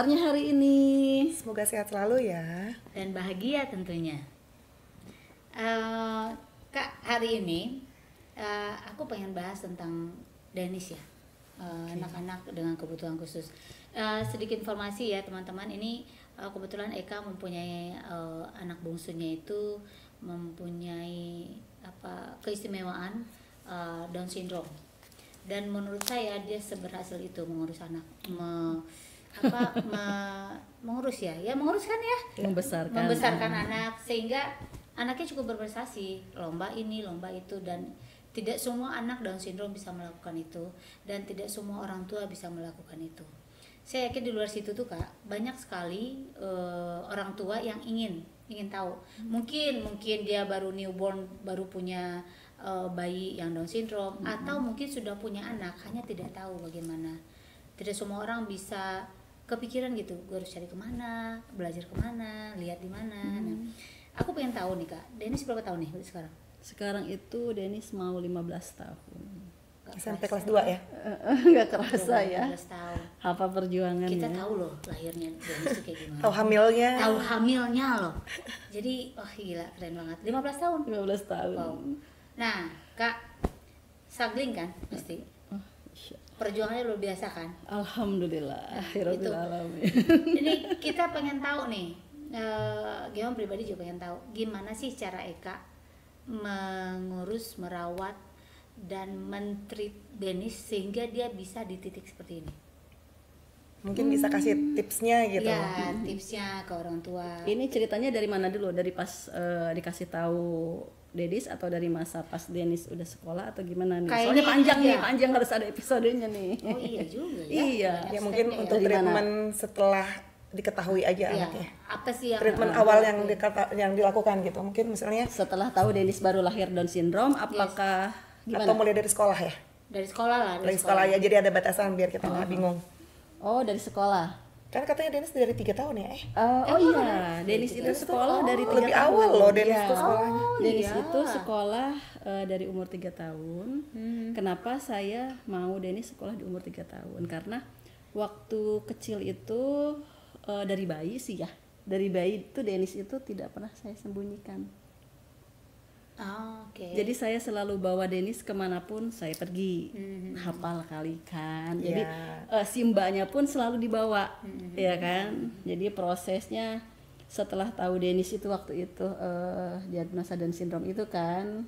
kabarnya hari ini? Semoga sehat selalu ya. Dan bahagia tentunya. Kak, hari ini aku pengen bahas tentang Denis ya, anak-anak dengan kebutuhan khusus. Sedikit informasi ya teman-teman, ini kebetulan Eka mempunyai anak bungsunya itu mempunyai keistimewaan Down syndrome. Dan menurut saya dia seberhasil itu mengurus anak, mengurus menguruskan ya, membesarkan anak sehingga anaknya cukup berprestasi, lomba ini lomba itu, dan tidak semua anak Down syndrome bisa melakukan itu, dan tidak semua orang tua bisa melakukan itu. Saya yakin di luar situ tuh Kak, banyak sekali orang tua yang ingin tahu. Mungkin dia baru newborn, baru punya bayi yang Down syndrome, atau mungkin sudah punya anak hanya tidak tahu bagaimana. Tidak semua orang bisa kepikiran gitu, gue harus cari kemana, belajar kemana, lihat di mana. Nah, aku pengen tahu nih Kak, Denis berapa tahun nih sekarang? Sekarang itu Denis mau 15 tahun. Sampai kelas 2 ya? Nggak kerasa ya. 15 tahun. Apa perjuangannya? Kita tahu loh lahirnya Denis itu kayak gimana. Tahu hamilnya? Tahu hamilnya loh. Jadi, gila, keren banget. 15 tahun? 15 tahun. Wow. Nah, Kak, struggling kan pasti? Perjuangannya luar biasa kan? Alhamdulillah. Akhirul alamin. Ini kita pengen tahu nih, Gimana pribadi juga pengen tahu gimana sih cara Eka mengurus, merawat, dan mentreat Denis sehingga dia bisa di titik seperti ini. Mungkin bisa kasih tipsnya gitu. Ya, tipsnya ke orang tua. Ini ceritanya dari mana dulu? Dari pas dikasih tahu Denis atau dari masa pas Denis udah sekolah atau gimana nih? Kayaknya Soalnya panjang iya. nih, panjang harus ada episodenya nih. Oh iya juga ya. Iya. Ya mungkin Stepnya untuk Dari mana? treatment setelah diketahui aja ya. anaknya. Apa sih yang Treatment awal yang dilakukan gitu. Mungkin misalnya Setelah tahu Denis baru lahir Down syndrome, apakah gimana? atau mulai dari sekolah ya? dari sekolah lah? Dari sekolah ya, jadi ada batasan biar kita nggak bingung. Oh, dari sekolah. Kan katanya Denis dari 3 tahun ya? Oh iya, Denis itu sekolah dari 3 Lebih tahun. awal loh Denis Iya. itu sekolahnya. Denis iya. itu sekolah dari umur 3 tahun. Kenapa saya mau Denis sekolah di umur 3 tahun? Karena waktu kecil itu dari bayi sih ya. Dari bayi itu Denis itu tidak pernah saya sembunyikan. Oh, oke. Jadi saya selalu bawa Denis kemanapun saya pergi, hafal kali kan. Jadi si mbaknya pun selalu dibawa, ya kan. Jadi prosesnya setelah tahu Denis itu waktu itu diagnosa Down syndrome itu kan,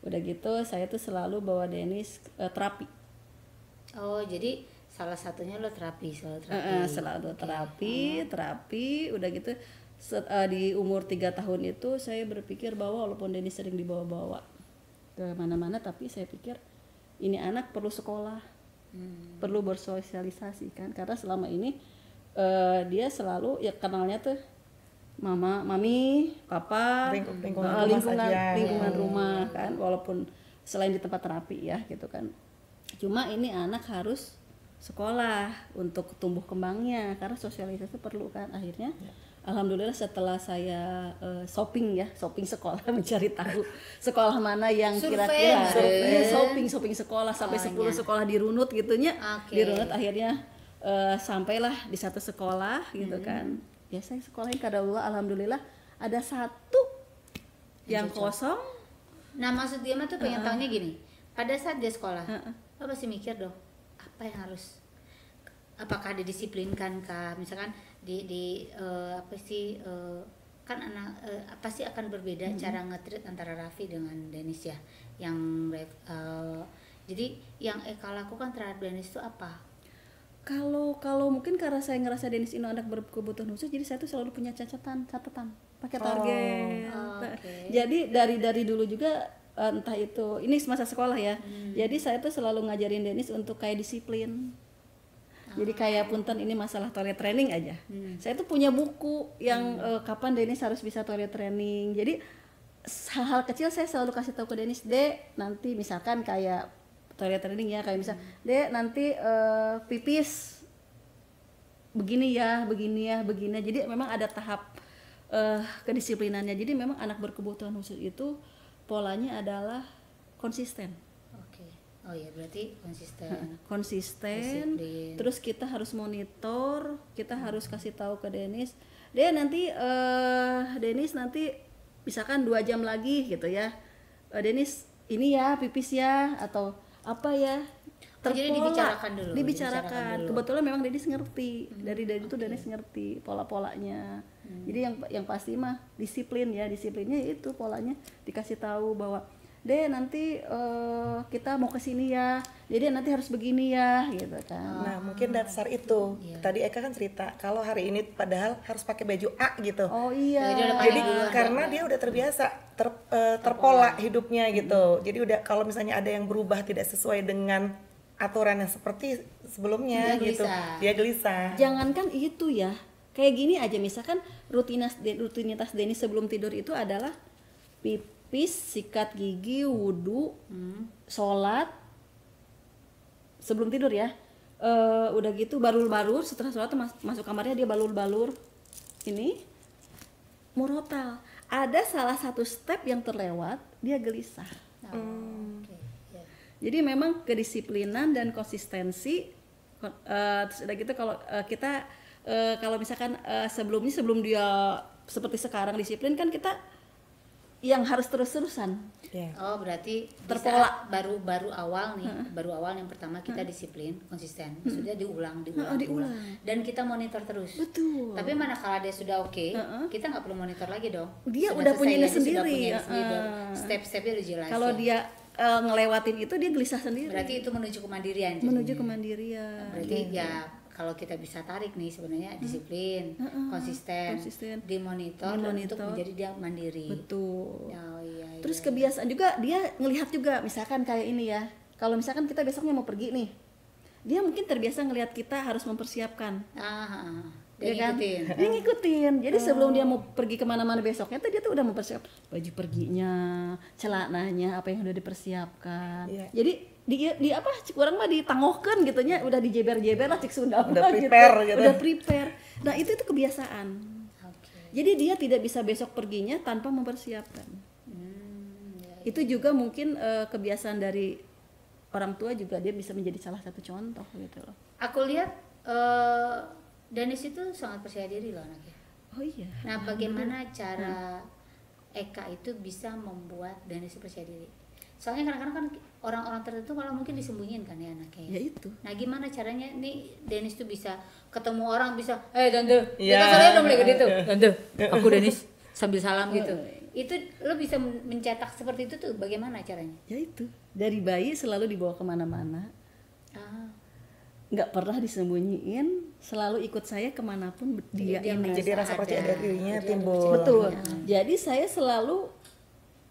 udah gitu saya tuh selalu bawa Denis terapi. Oh, jadi salah satunya lo terapi, Selalu terapi, udah gitu. Di umur 3 tahun itu saya berpikir bahwa walaupun Denis sering dibawa-bawa ke mana-mana, tapi saya pikir ini anak perlu sekolah, perlu bersosialisasi kan, karena selama ini dia selalu ya kenalnya tuh mama, mami, papa, lingkungan rumah kan, walaupun selain di tempat terapi ya gitu kan. Cuma ini anak harus sekolah untuk tumbuh kembangnya, karena sosialisasi perlu kan. Akhirnya alhamdulillah setelah saya shopping sekolah mencari tahu sekolah mana yang kira-kira shopping sekolah sampai 10 sekolah dirunut gitunya. Dirunut akhirnya sampailah di satu sekolah gitu kan. Ya saya sekolahin kadalullah, alhamdulillah ada satu yang kosong. Nah, maksud dia mah tuh pengen tahunya gini. Pada saat dia sekolah, lo pasti mikir dong, apa yang harus, apakah didisiplinkan kah? Misalkan kan anak pasti akan berbeda cara nge-treat antara Raffi dengan Denis ya. Jadi yang Eka lakukan terhadap Denis itu apa? Kalau mungkin karena saya ngerasa Denis ini anak berkebutuhan khusus, jadi saya tuh selalu punya catatan pakai target. Jadi dari dulu juga entah itu ini semasa sekolah ya. Jadi saya tuh selalu ngajarin Denis untuk kayak disiplin. Jadi kayak punten ini masalah toilet training aja. Saya tuh punya buku yang kapan Denis harus bisa toilet training. Jadi hal-hal kecil saya selalu kasih tahu ke Denis, Dek, nanti misalkan kayak toilet training ya, kayak misal, Dek, nanti pipis begini ya. Jadi memang ada tahap kedisiplinannya. Jadi memang anak berkebutuhan khusus itu polanya adalah konsisten. Oh ya, berarti konsisten. Konsisten. Disiplin. Terus kita harus monitor, kita harus kasih tahu ke Denis, nanti Denis nanti misalkan 2 jam lagi gitu ya, Denis ini ya pipis ya atau apa ya, Jadi dibicarakan dulu. dibicarakan. Kebetulan memang Denis ngerti, dari itu Denis ngerti pola-polanya. Jadi yang pasti mah disiplinnya itu polanya, dikasih tahu bahwa nanti kita mau ke sini ya, jadi nanti harus begini ya gitu kan. Nah, mungkin dasar itu. Tadi Eka kan cerita kalau hari ini padahal harus pakai baju A gitu. Oh iya. Jadi karena dia udah terbiasa terpola hidupnya gitu. Jadi udah kalau misalnya ada yang berubah tidak sesuai dengan aturan yang seperti sebelumnya Dia gitu, gelisah. dia gelisah. Jangankan itu ya, kayak gini aja misalkan rutinitas Denis sebelum tidur itu adalah pipis, sikat gigi, wudhu, sholat sebelum tidur ya. Udah gitu balur-balur, setelah sholat tuh masuk kamarnya dia balur-balur ini murotal. Ada salah satu step yang terlewat, dia gelisah. Oke. Ya. Jadi memang kedisiplinan dan konsistensi. Terus udah gitu kalau kita kalau misalkan sebelum dia seperti sekarang disiplin kan kita yang harus terus-terusan. Ya. Oh, berarti Terpola. baru awal nih, baru awal yang pertama kita disiplin, konsisten. Maksudnya diulang. Dan kita monitor terus. Betul. Tapi manakala dia sudah oke, kita nggak perlu monitor lagi dong. Dia Sudah udah selesai, punya dia sendiri. sudah punya sendiri. Step-stepnya udah jelas. Kalau ya. dia ngelewatin itu dia gelisah sendiri. Berarti itu menuju kemandirian. Menuju jadinya. kemandirian. Berarti ya kalau kita bisa tarik nih sebenarnya disiplin, konsisten, dimonitor dan untuk menjadi dia mandiri. Betul. Oh, iya. Terus kebiasaan juga dia ngelihat juga, misalkan kayak ini ya. Kalau misalkan kita besoknya mau pergi nih, dia mungkin terbiasa ngelihat kita harus mempersiapkan. Dia Ya kan? ngikutin. Dia ngikutin. Jadi sebelum dia mau pergi kemana-mana besoknya tuh dia tuh udah mempersiapkan baju perginya, celananya, apa yang udah dipersiapkan. Iya. Jadi di apa kurang mah ditangohkeun gitu nya, udah dijeber-jeber lah cik Sunda Udah mah prepare gitu. Udah prepare. Nah, itu kebiasaan. Oke. Jadi dia tidak bisa besok perginya tanpa mempersiapkan. Ya. Itu juga mungkin kebiasaan dari orang tua juga, dia bisa menjadi salah satu contoh gitu loh. Aku lihat Danis itu sangat percaya diri loh anaknya. Oh iya. Nah, bagaimana cara Eka itu bisa membuat Danis percaya diri? Soalnya kadang-kadang kan orang-orang tertentu malah mungkin disembunyiin kan ya anaknya. Ya itu. Nah, gimana caranya nih Danis tuh bisa ketemu orang bisa, tante, Iya. kita soalnya udah mulai gitu, tante, aku Danis sambil salam gitu. Itu lo bisa mencetak seperti itu tuh bagaimana caranya? Ya itu. Dari bayi selalu dibawa kemana-mana. Nggak pernah disembunyiin, selalu ikut saya kemanapun dia ini. Jadi rasa percaya ada. dirinya Jadi timbul. Betul. Jadi saya selalu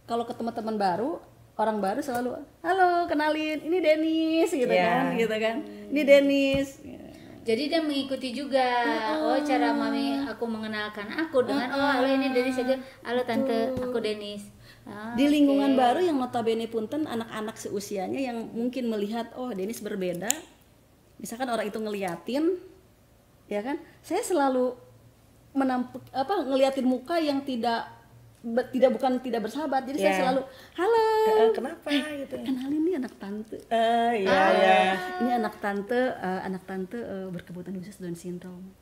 kalau ketemu teman baru, orang baru selalu, halo kenalin, ini Denis gitu kan, gitu kan. Ini Denis. Jadi dia mengikuti juga. Oh, cara mami aku mengenalkan aku dengan halo ini Denis aja. Halo tante, aku Denis. Di lingkungan baru yang notabene punten anak-anak seusianya yang mungkin melihat oh Denis berbeda. Misalkan orang itu ngeliatin, ya kan? Saya selalu ngeliatin muka yang tidak bersahabat. Jadi saya selalu halo. Kenapa gitu? Kenalin nih anak tante. Iya. Ini anak tante berkebutuhan khusus Down syndrome.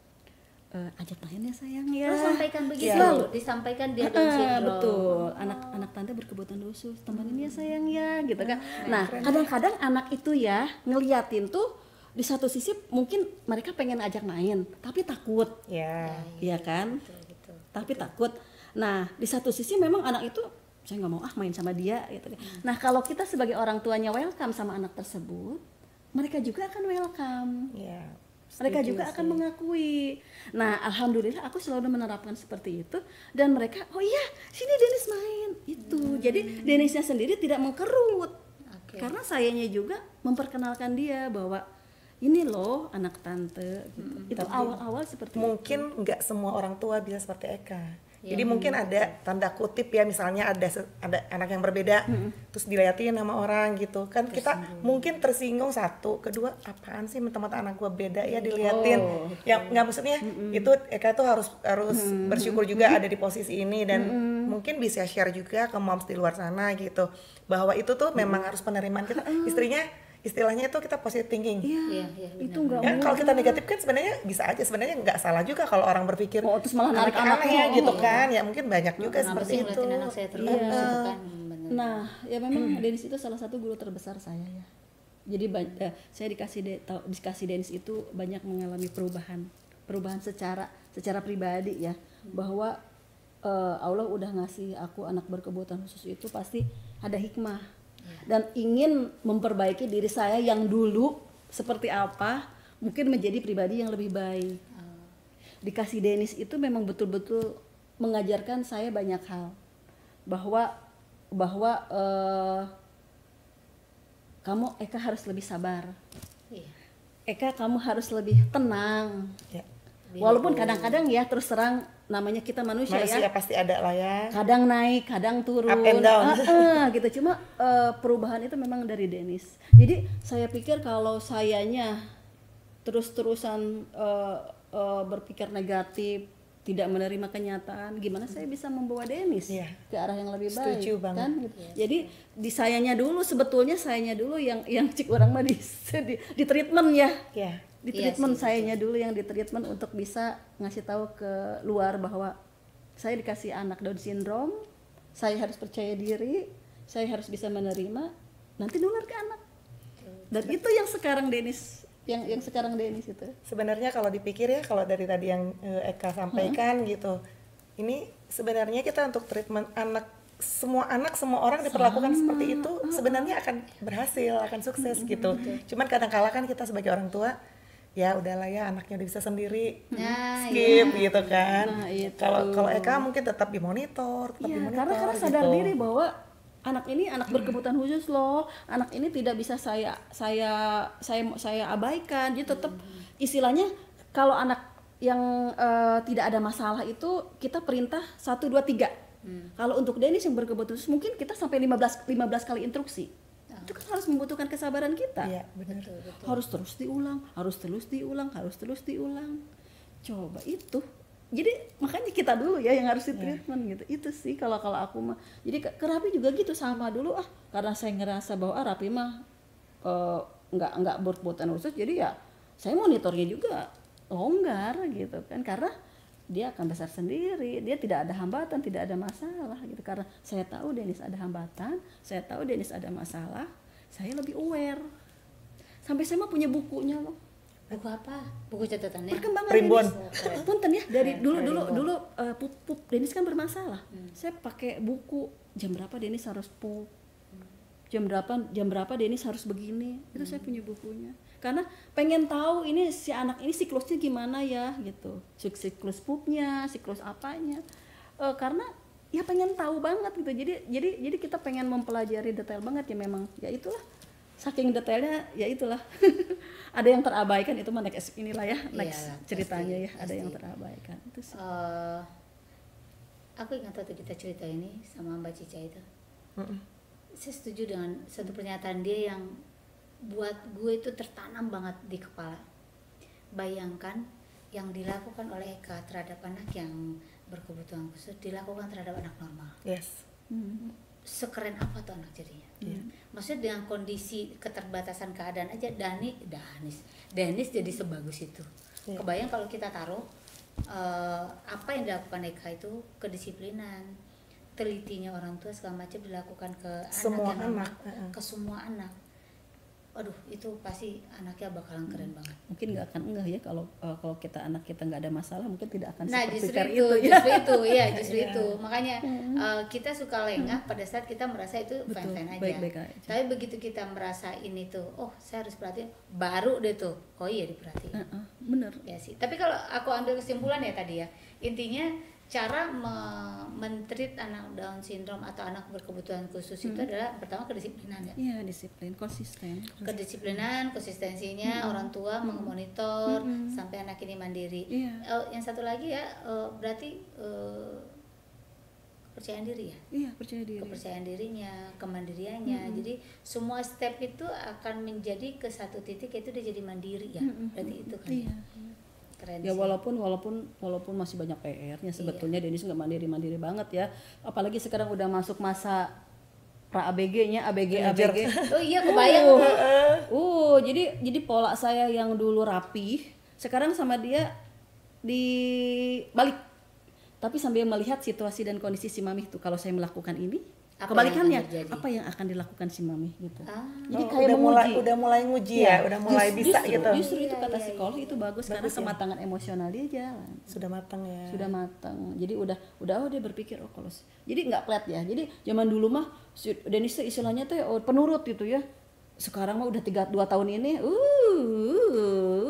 Ajak main ya sayang ya. Terus sampaikan begitu. Selalu. Disampaikan dia Down syndrome. Betul. Anak tante berkebutuhan khusus, temenin ya sayang ya, gitu kan. Nah, kadang-kadang anak itu ya ngeliatin tuh di satu sisi mungkin mereka pengen ajak main, tapi takut. Iya kan? Betul. Tapi takut. Nah, di satu sisi memang anak itu saya nggak mau main sama dia gitu. Nah, kalau kita sebagai orang tuanya welcome sama anak tersebut, mereka juga akan welcome. Iya. Mereka juga akan mengakui. Nah, alhamdulillah aku selalu menerapkan seperti itu dan mereka, oh iya, sini Denis main. Itu. Jadi Denisnya sendiri tidak mengkerut. Karena sayanya juga memperkenalkan dia bahwa ini loh anak tante gitu. Itu awal-awal seperti mungkin nggak semua orang tua bisa seperti Eka. Jadi mungkin ada tanda kutip ya, misalnya ada anak yang berbeda, terus dilihatin sama orang gitu kan, kita mungkin tersinggung. Satu, kedua, apaan sih mata-mata anak gua beda ya diliatin. Ya nggak, maksudnya itu Eka tuh harus bersyukur juga ada di posisi ini, dan mungkin bisa share juga ke moms di luar sana gitu, bahwa itu tuh memang harus penerimaan kita. Istrinya istilahnya itu kita positive thinking. Iya, Itu nggak Ya, kalau kita negatif kan sebenarnya bisa aja, sebenarnya nggak salah juga kalau orang berpikir terus malah narik aneh anaknya ya gitu kan. Ya mungkin banyak juga Kenapa seperti sih itu. ngeliatin anak saya terus gitu kan. Bener. Nah, ya memang Dennis itu salah satu guru terbesar saya ya. Jadi saya dikasih Dennis itu banyak mengalami perubahan secara pribadi ya, bahwa Allah udah ngasih aku anak berkebutuhan khusus itu pasti ada hikmah, dan ingin memperbaiki diri saya yang dulu seperti apa, mungkin menjadi pribadi yang lebih baik. Dikasih Dennis itu memang betul-betul mengajarkan saya banyak hal, bahwa kamu Eka harus lebih sabar, Iya. Eka kamu harus lebih tenang. Ya. Walaupun kadang-kadang ya terus terang namanya kita manusia ya, Pasti ada lah ya. kadang naik kadang turun, Up and down. gitu. Cuma perubahan itu memang dari Dennis. Jadi saya pikir kalau sayanya terus-terusan berpikir negatif, tidak menerima kenyataan, gimana saya bisa membawa Dennis Iya. ke arah yang lebih baik? Setuju banget. Kan? Jadi di sayanya dulu, sebetulnya sayanya dulu yang cik orang mah di treatment ya. Ya. Di Iya treatment sih, sayanya dulu yang di treatment untuk bisa ngasih tahu ke luar bahwa saya dikasih anak Down syndrome, saya harus percaya diri, saya harus bisa menerima, nanti nular ke anak. Dan itu yang sekarang Dennis, yang sekarang Dennis itu. Sebenarnya kalau dipikir ya, kalau dari tadi yang Eka sampaikan gitu, ini sebenarnya kita untuk treatment semua orang diperlakukan seperti itu, sebenarnya akan berhasil, akan sukses gitu. Cuman kadang-kala kan kita sebagai orang tua, ya udahlah ya, anaknya udah bisa sendiri, Nah, skip gitu kan. Nah, itu. Kalau Eka mungkin tetap dimonitor, Iya, karena sadar gitu. diri bahwa anak ini anak berkebutuhan khusus loh, anak ini tidak bisa saya abaikan. Jadi tetap istilahnya kalau anak yang tidak ada masalah itu kita perintah 1, 2, 3. Kalau untuk Dennis yang berkebutuhan khusus mungkin kita sampai 15 kali instruksi. Itu kan harus membutuhkan kesabaran kita. Iya, benar. Harus terus diulang. Coba itu. Jadi makanya kita dulu ya yang harus di treatment gitu. Itu sih kalau aku mah. Jadi ke Rapi juga gitu, sama dulu karena saya ngerasa bahwa Rapi mah nggak berkebutuhan khusus, jadi ya saya monitornya juga longgar gitu kan, karena dia akan besar sendiri, dia tidak ada hambatan, tidak ada masalah gitu. Karena saya tahu Dennis ada hambatan, saya tahu Dennis ada masalah, saya lebih aware. Sampai saya mah punya bukunya loh. Buku apa? Buku catatannya? Perkembangan Primbon. Dennis. Punten ya, dari dulu pup Dennis kan bermasalah. Saya pakai buku jam berapa Dennis harus pup. Jam berapa Dennis harus begini. Itu saya punya bukunya. Karena pengen tahu ini si anak ini siklusnya gimana ya gitu, siklus pupnya, siklus apanya, karena ya pengen tahu banget gitu. Jadi kita pengen mempelajari detail banget ya, memang ya itulah, saking detailnya ya itulah. Ada yang terabaikan, itu mah next ceritanya ya, ada yang terabaikan itu sih. Aku ingat waktu kita cerita ini sama Mbak Cica itu, saya setuju dengan satu pernyataan dia yang buat gue itu tertanam banget di kepala. Bayangkan yang dilakukan oleh Eka terhadap anak yang berkebutuhan khusus dilakukan terhadap anak normal. Yes. Sekeren apa tuh anak jadinya? Maksudnya dengan kondisi keterbatasan keadaan aja Dennis jadi sebagus itu. Kebayang kalau kita taruh apa yang dilakukan Eka itu kedisiplinan, telitinya orang tua segala macam dilakukan ke Semua anak yang anak. ke semua anak. Aduh, itu pasti anaknya bakalan keren banget. Mungkin nggak akan enggak ya kalau kita anak kita nggak ada masalah, mungkin tidak akan Nah, seperti justru itu. justru itu. Makanya kita suka lengah pada saat kita merasa itu fine-fine aja. Baik-baik aja. Tapi begitu kita merasa ini tuh, oh saya harus perhatiin, baru deh tuh, oh iya diperhatiin. Bener. Ya sih. Tapi kalau aku ambil kesimpulan ya tadi ya, intinya cara mentreat anak Down syndrome atau anak berkebutuhan khusus itu adalah pertama kedisiplinan ya. Iya, disiplin, konsisten. Kedisiplinan, konsistensinya, orang tua memonitor sampai anak ini mandiri. Iya. Yang satu lagi ya, berarti kepercayaan diri ya. Iya, percaya diri. Kepercayaan dirinya, kemandiriannya. Jadi semua step itu akan menjadi ke satu titik, itu dia jadi mandiri ya. Berarti itu kan. Iya. Keren Ya sih. walaupun masih banyak PR-nya sebetulnya Denis nggak mandiri banget ya. Apalagi sekarang udah masuk masa pra ABG-nya, ABG. Oh iya, kebayang. Jadi pola saya yang dulu rapi, sekarang sama dia dibalik. Tapi sambil melihat situasi dan kondisi si Mami tuh, kalau saya melakukan ini, Apa kebalikannya, yang akan terjadi? apa yang akan dilakukan si Mami gitu. Jadi kayak udah mulai nguji ya, udah mulai bisa gitu. Justru itu kata psikolog itu bagus karena kematangan emosional dia jalan. Sudah matang ya. Sudah matang. Jadi udah dia berpikir kalau jadi nggak flat ya. Jadi zaman dulu mah Denis tuh istilahnya tuh penurut gitu ya. Sekarang mah udah 2 tahun ini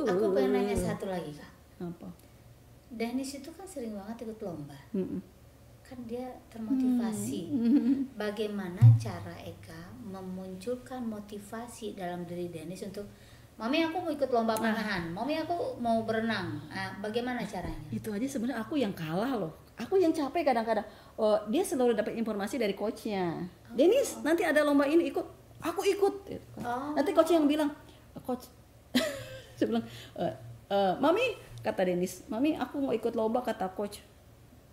Aku pengen nanya satu lagi Kak. apa? Denis itu kan sering banget ikut lomba. Kan dia termotivasi. Bagaimana cara Eka memunculkan motivasi dalam diri Denis untuk Mami aku mau ikut lomba panahan, Mami aku mau berenang. Bagaimana caranya? Itu aja sebenarnya aku yang kalah loh. Aku yang capek kadang-kadang. Dia selalu dapat informasi dari coachnya. Denis nanti ada lomba ini ikut, aku ikut. Gitu kan. Nanti coach yang bilang, coach, saya bilang, Mami kata Denis, Mami aku mau ikut lomba kata coach.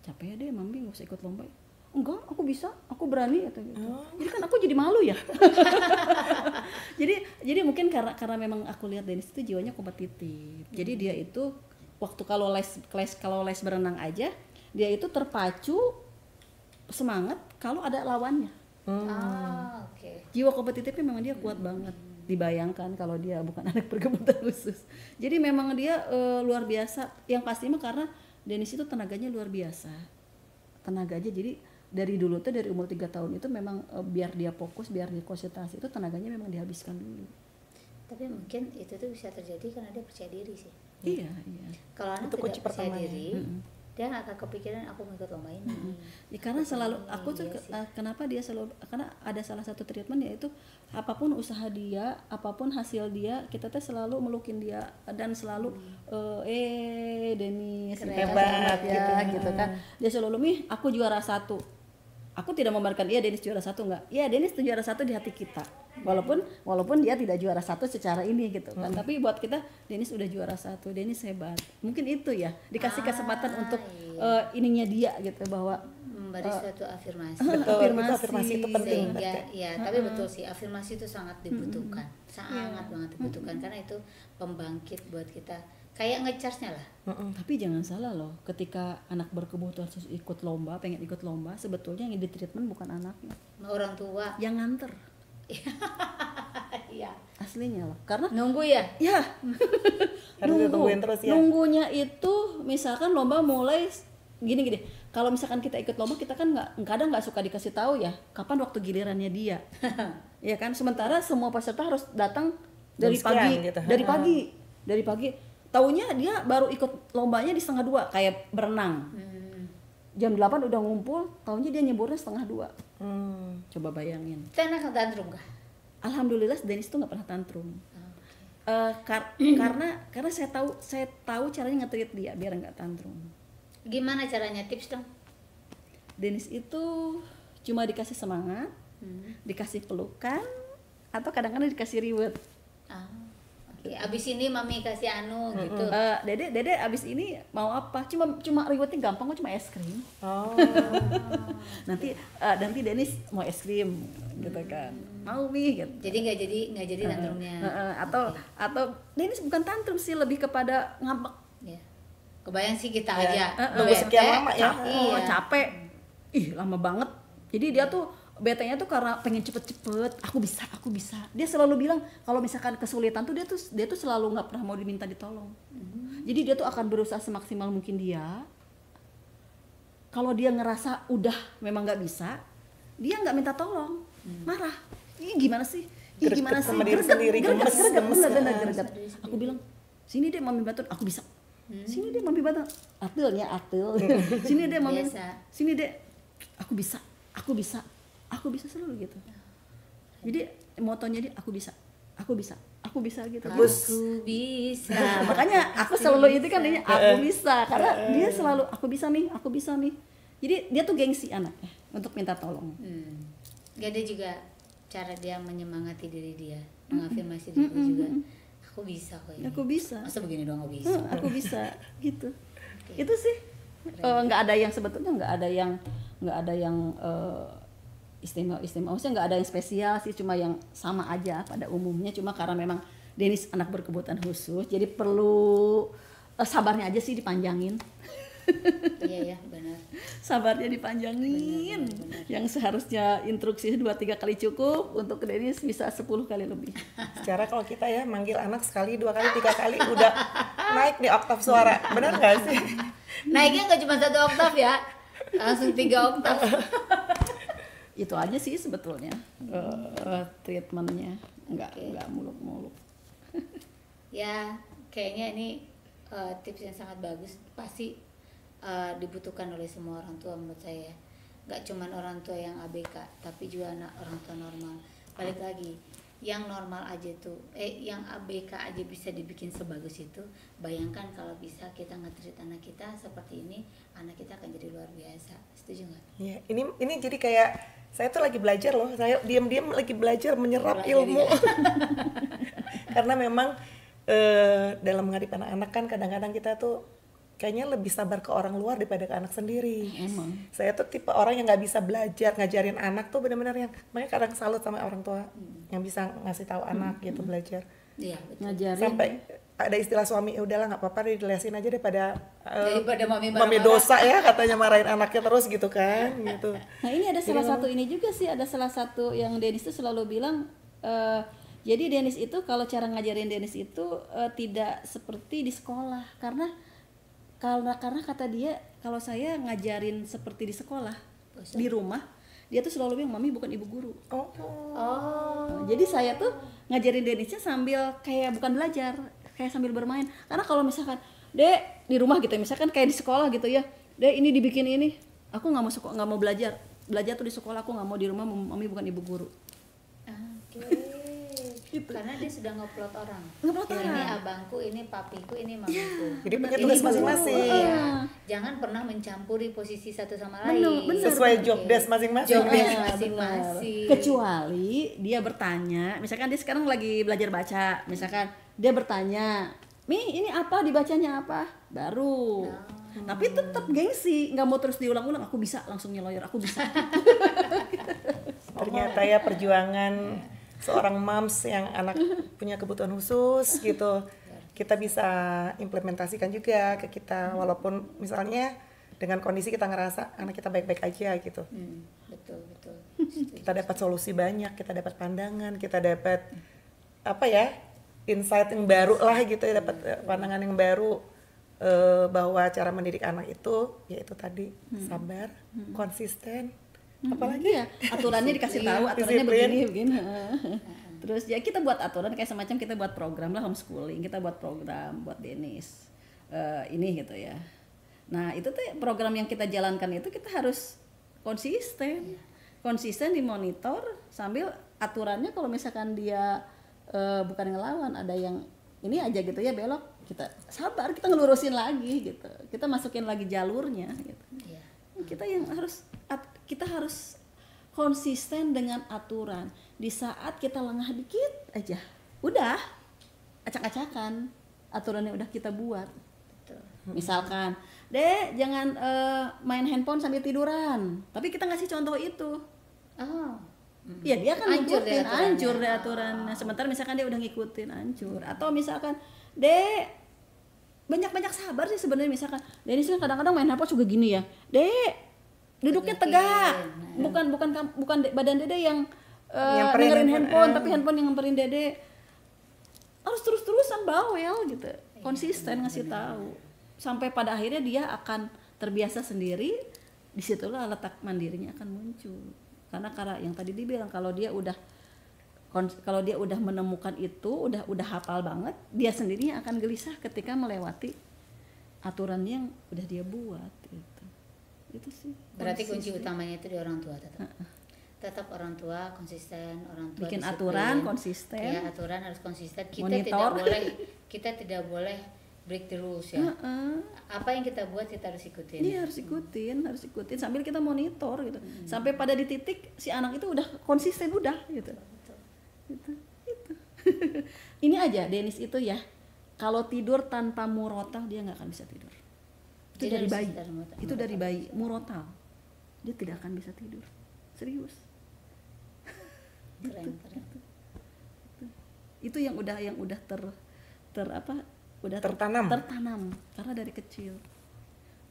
Capek ya deh Mami nggak usah ikut lomba. Enggak, aku bisa, aku berani kata gitu. Jadi kan aku jadi malu ya. jadi mungkin karena memang aku lihat Denis itu jiwanya kompetitif. Jadi dia itu waktu kalau les berenang aja, dia itu terpacu semangat kalau ada lawannya. Oke. Jiwa kompetitifnya memang dia kuat banget. Dibayangkan kalau dia bukan anak berkebutuhan khusus. Jadi memang dia luar biasa. Yang pasti mah karena Denis itu tenaganya luar biasa. Tenaga aja, jadi dari dulu tuh dari umur 3 tahun itu memang biar dia fokus, biar dia konsentrasi itu tenaganya memang dihabiskan dulu. Tapi mungkin itu tuh bisa terjadi karena dia percaya diri sih. Iya. Kalau anak Itu kunci tidak percaya pertamanya. diri, dia nggak akan kepikiran aku mau ikut lomba ini. Ya, karena selalu aku tuh kenapa dia selalu, karena ada salah satu treatment yaitu apapun usaha dia, apapun hasil dia, kita tuh selalu melukin dia dan selalu Denis hebat gitu kan. Dia selalu aku juara 1. Aku tidak membenarkan Denis juara 1 enggak. Iya, Denis tuh juara 1 di hati kita. Walaupun dia tidak juara 1 secara ini gitu kan. Tapi buat kita Denis udah juara 1. Denis hebat. Mungkin itu ya, dikasih kesempatan untuk ininya dia gitu bahwa Memberi suatu afirmasi. Betul, afirmasi itu penting. Sehingga, ya, tapi betul sih afirmasi itu sangat dibutuhkan. Sangat banget dibutuhkan karena itu pembangkit buat kita. Kayak ngecharge-nya lah. Tapi jangan salah loh, ketika anak berkebutuhan khusus ikut lomba, pengen ikut lomba, sebetulnya yang di treatment bukan anaknya, Orang tua. yang nganter. Iya. Aslinya loh, karena Nunggu ya? ya Harus ditungguin terus ya. nunggunya itu misalkan lomba mulai gini. Kalau misalkan kita ikut lomba, kita kan kadang nggak suka dikasih tahu ya kapan waktu gilirannya dia. Ya kan, sementara semua peserta harus datang dari Jam pagi, sekian gitu. dari pagi. Taunya dia baru ikut lombanya di 1:30 kayak berenang. Jam 8 udah ngumpul, taunya dia nyeburnya 1:30. Coba bayangin. Itu anak tantrum kah? Alhamdulillah Denis tuh nggak pernah tantrum. Karena saya tahu caranya nge-treat dia biar nggak tantrum. Gimana caranya? Tips dong. Denis itu cuma dikasih semangat, dikasih pelukan, atau kadang-kadang dikasih reward. Oke, abis ini Mami kasih gitu. Dede abis ini mau apa? Cuma rewardnya gampang kok, cuma es krim. Nanti Denis mau es krim gitu kan. Mau gitu. Jadi nggak jadi tantrumnya. Atau Denis bukan tantrum sih, lebih kepada ngambek. Ya. Kebayang sih kita aja. Tunggu sekian lama ya. Capek. Ih, lama banget. Jadi dia tuh betanya tuh karena pengen cepet-cepet, aku bisa. Dia selalu bilang kalau misalkan kesulitan tuh dia tuh selalu nggak pernah mau diminta ditolong. Jadi dia tuh akan berusaha semaksimal mungkin dia. Kalau dia ngerasa udah memang nggak bisa, dia nggak minta tolong, marah. Ih gimana sih? Greget sama diri sendiri, gemes. Greget. Aku bilang, sini deh Mami bantu, aku bisa. Sini deh Mami bantu, atil. Sini deh Mami, sini deh, aku bisa selalu gitu. Jadi motonya dia aku bisa gitu. Bagus. Aku bisa. Nah, makanya aku selalu itu kan aku bisa, karena dia selalu aku bisa nih. Jadi dia tuh gengsi anaknya. untuk minta tolong. Gak ada juga cara dia menyemangati diri dia, mengafirmasi diri juga. Aku bisa kok ini. Aku bisa. Masa begini doang gak bisa? Aku bisa gitu. Itu sih nggak ada yang sebetulnya nggak ada yang istimewa. Maksudnya nggak ada yang spesial sih, cuma yang sama aja pada umumnya. Cuma karena memang Denis anak berkebutuhan khusus, jadi perlu sabarnya aja sih dipanjangin. Iya ya, benar. Sabarnya dipanjangin. Benar. Yang seharusnya instruksi 2-3 kali cukup, untuk Denis bisa 10 kali lebih. Secara kalau kita ya manggil anak sekali, 2 kali, 3 kali udah naik nih oktav suara. Benar nggak sih? Naiknya nggak cuma 1 oktav ya, langsung 3 oktav. Itu aja sih sebetulnya treatmentnya, nggak muluk-muluk. Ya kayaknya ini tips yang sangat bagus, pasti dibutuhkan oleh semua orang tua menurut saya. Nggak cuma orang tua yang ABK, tapi juga orang tua normal. Balik lagi, yang normal aja tuh, yang ABK aja bisa dibikin sebagus itu. Bayangkan kalau bisa kita nge-treat anak kita seperti ini, anak kita akan jadi luar biasa. Setuju nggak? Ya, ini jadi kayak saya tuh lagi belajar loh. Saya diam-diam lagi belajar menyerap ilmu. Karena memang dalam menghadapi anak-anak kan kadang-kadang kita tuh kayaknya lebih sabar ke orang luar daripada ke anak sendiri. Emang. Saya tuh tipe orang yang nggak bisa belajar, ngajarin anak tuh benar-benar yang, makanya kadang salut sama orang tua yang bisa ngasih tahu anak gitu belajar. Iya, betul. Ngajarin. Sampai ada istilah suami, udahlah nggak apa-apa dijelasin aja daripada mami dosa ya katanya marahin anaknya terus gitu kan gitu. Nah ini ada salah satu ini juga sih, ada salah satu yang Denis tuh selalu bilang, jadi Denis itu kalau cara ngajarin Denis itu tidak seperti di sekolah, karena kata dia, kalau saya ngajarin seperti di sekolah, di rumah dia tuh selalu bilang mami bukan ibu guru. Jadi saya tuh ngajarin Denisnya sambil kayak bukan belajar, kayak sambil bermain. Karena kalau misalkan Dek di rumah gitu, misalkan kayak di sekolah gitu ya, Dek ini dibikin ini, aku nggak mau belajar tuh di sekolah, aku nggak mau di rumah, mami bukan ibu guru. Gitu. Karena dia sudah ngeplot orang. Orang. Ini abangku, ini papiku, ini mamiku. Jadi punya tugas masing-masing. Iya. Jangan pernah mencampuri posisi satu sama lain. Bener. Sesuai job desk masing-masing. Job desk masing-masing. Kecuali dia bertanya, misalkan dia sekarang lagi belajar baca, misalkan dia bertanya, Mi ini apa, dibacanya apa, baru. Tapi tetap gengsi, nggak mau terus diulang-ulang. Aku bisa langsung nyeloyor, aku bisa. Ternyata ya perjuangan seorang moms yang anak punya kebutuhan khusus gitu, kita bisa implementasikan juga ke kita, walaupun misalnya dengan kondisi kita ngerasa anak kita baik-baik aja gitu. Betul. Kita dapat solusi banyak, kita dapat pandangan, kita dapat insight yang baru lah gitu, dapat pandangan yang baru bahwa cara mendidik anak itu yaitu tadi sabar, konsisten. Apalagi ya aturannya dikasih tahu, aturannya begini. Terus ya kita buat aturan kayak semacam kita buat program lah homeschooling, kita buat program buat Denis ini gitu ya. Nah itu tuh program yang kita jalankan itu kita harus konsisten dimonitor, sambil aturannya kalau misalkan dia bukan ngelawan, ada yang ini aja gitu ya belok, kita sabar, kita ngelurusin lagi gitu, kita masukin lagi jalurnya gitu. Kita harus konsisten dengan aturan. Di saat kita lengah dikit aja, udah acak-acakan aturannya udah kita buat. Betul. Misalkan, Dek jangan main handphone sambil tiduran, tapi kita ngasih contoh itu. Ya dia kan ngikutin, hancur deh aturannya. Sementara misalkan dia udah ngikutin, hancur. Atau misalkan, Dek banyak-banyak sabar sih sebenarnya. Misalkan Denis kan kadang-kadang main handphone juga gini ya, Dek duduknya tegak, bukan badan Dede yang dengerin handphone, tapi handphone yang nyamperin Dede. Harus terus-terusan bawel gitu, konsisten ngasih tahu, sampai pada akhirnya dia akan terbiasa sendiri. Disitulah letak mandirinya akan muncul. Karena yang tadi dibilang, kalau dia udah menemukan itu, udah hafal banget, dia sendirinya akan gelisah ketika melewati aturan yang udah dia buat gitu. Itu sih. Berarti kunci utamanya itu di orang tua tetap orang tua konsisten, orang tua bikin disiplin. Aturan konsisten. Ya, aturan harus konsisten. Monitor. Kita tidak boleh break the rules ya. Apa yang kita buat kita harus ikutin. Iya, harus ikutin sambil kita monitor gitu. Sampai pada di titik si anak itu udah konsisten udah gitu. Gitu. Ini aja Denis itu ya, kalau tidur tanpa murotal dia nggak akan bisa tidur. Itu dari bayi. Itu dari bayi murotal. Dia tidak akan bisa tidur. Serius. Keren. Itu yang udah tertanam karena dari kecil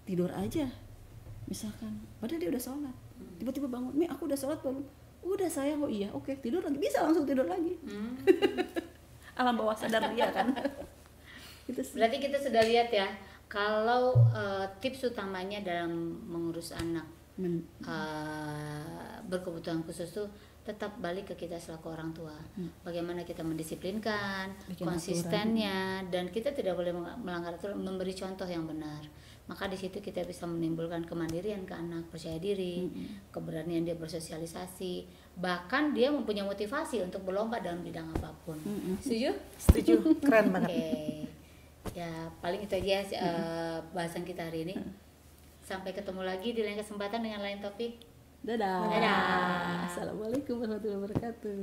tidur aja misalkan padahal dia udah sholat tiba-tiba bangun, Mi aku udah sholat belum? Udah sayang, oh iya, oke tidur lagi, bisa langsung tidur lagi. Alam bawah sadar dia kan. Gitu sih. Berarti kita sudah lihat ya kalau tips utamanya dalam mengurus anak berkebutuhan khusus tuh tetap balik ke kita selaku orang tua. Bagaimana kita mendisiplinkan, konsistennya, dan kita tidak boleh melanggar aturan, memberi contoh yang benar. Maka di situ kita bisa menimbulkan kemandirian ke anak, percaya diri, keberanian dia bersosialisasi, bahkan dia mempunyai motivasi untuk berlomba dalam bidang apapun. Setuju? Setuju, keren banget. Ya paling itu aja bahasan kita hari ini. Sampai ketemu lagi di lain kesempatan dengan lain topik. Dadah. Dadah. Assalamualaikum warahmatullahi wabarakatuh.